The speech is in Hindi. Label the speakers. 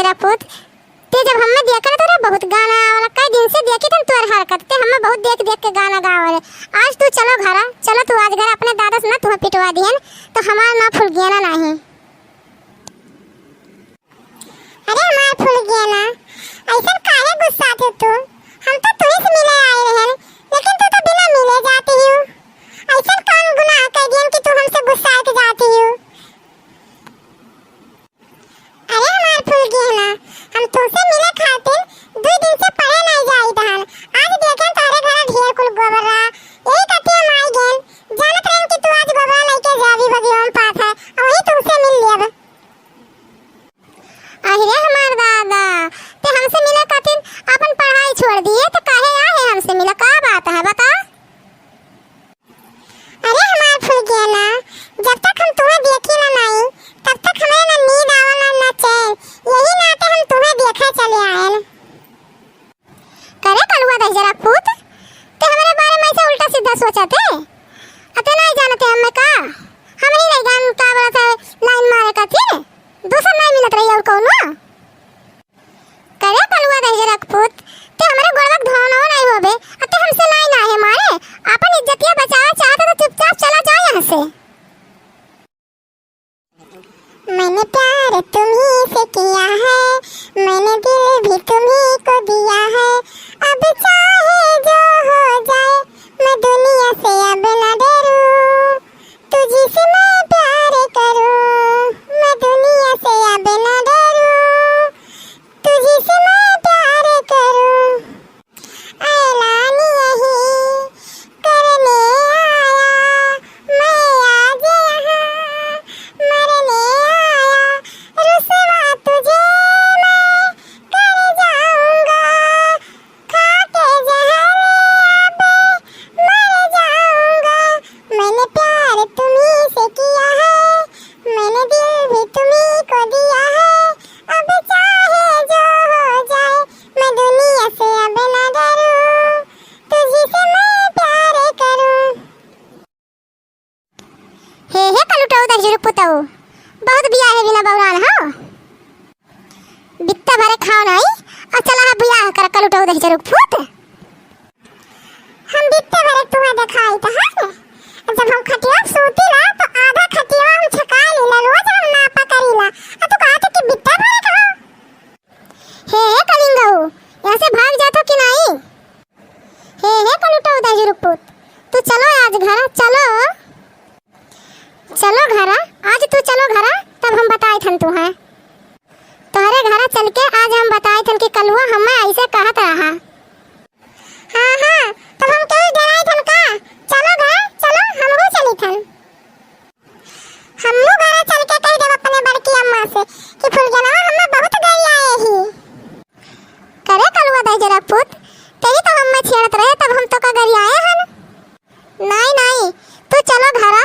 Speaker 1: जरा पूत ते जब हमें देखा तो बहुत गाना वाला कई दिन से देखी तुम तोर हरकत ते हमें बहुत देख देख के गाना गावल। आज तू चलो घरा, चलो तू आज घर अपने दादा से ना तुम्हें पिटवा दिहन तो हमारा ना फूल गया ना नहीं। अरे हमारा फूल गया ना, ऐसा काहे गुस्सा थे तू? हम तो तुझे से मिले आए रहन, लेकिन तू तो बिना मिले जाती हो। ऐसा कौन गुनाह कर दियन कि तू हमसे गुस्सा के जाती हो? अरे हमारा फूल गया ना, हम तुझसे मिले खातिर 2 दिन से पढ़े नहीं जाई दहन। आज देखें तारे घर ढेर कुल गोबर रहा, यही कहती हम आई गेन। जानत रहन कि तू आज गोबर लेके जावी बगियों पास है, और वही तुझसे मिल लेब। अरे हमार दादा ते हमसे मिले खातिर अपन पढ़ाई छोड़ दिए तो काहे आए हमसे मिला, का बात है बता? अरे हमार फूल गया ना, जब तक हम तुम्हें देखी ना नहीं तब तक हमें ना नींद आवला ना चैन, यही नाते हम तुम्हें देखा चले आए। करे कलुआ दे जरा पूत ते हमारे बारे में ऐसे उल्टा सीधा सोचा थे, अते नहीं जानते हमें का हम ही नहीं जान का बोला था लाइन मारे का थे दूसरा नहीं मिलत रही और कौन हुआ। करे कलुआ दे जरा पूत ते हमारे गोड़वक धोनो नहीं होबे, अते हमसे लाइन आए मारे अपन इज्जतिया बचाना चाहते तो चुपचाप चला जाओ यहाँ से। मैंने प्यार तुम्ही से किया है, मैंने दिल भी तुम्ही को दिया है, अब चाहे जो हो जाए मैं दुनिया से अब न डरूं, तुझी से मैं प्यार करूं, मैं दुनिया से अब न डरूं, तुझी से मैं प्यार करूं। ऐलान यही करने आया मैं आज यहाँ, मरने आया रुसवा तुझे मैं कर जाऊंगा, खा के जहर अब मर जाऊंगा। मैंने प्यार तुम्ही से किया है, मैंने दिल भी तुम्ही को दिया है, अब चाहे जो हो जाए मैं दुनिया से अब न डरूं, तुझी से मैं प्यार करूं। हे कलुटाऊ दा जरूर पुताऊ बहुत बिया है बिना बौरान हां बित्ता भरे खाओ नहीं और चला है बिया कर कलुटाऊ दा जरूर फूट। हम बित्ता भरे तुम्हें दिखाई तो हां जब हम खटिया सोती ला तो आधा खटिया हम छका लीला, रोज हम नापा करीला, तो कहा था कि बित्ता भरे खाओ। हे कलिंगऊ यहाँ से भाग जातो कि नहीं? हे कलुटाऊ दा जरूर पुत तू चलो आज घर चलो, चलो घरा आज तू चलो घरा तब हम बताए थन तू है तोहरे घरा चल के आज हम बताए थन कि कलुआ हमें ऐसे कहत रहा। हाँ हाँ तब हम क्यों डराए थन का? चलो घर चलो हमहू चली थन, हमहू घरा चल के कह देब अपने बड़की अम्मा से कि फुलगनवा हमें बहुत गई आए ही। करे कलुआ दे जरा पुत तेरी तो हमें छेड़त रहे तब हम तो का गई आए हन। नहीं नहीं तू चलो घरा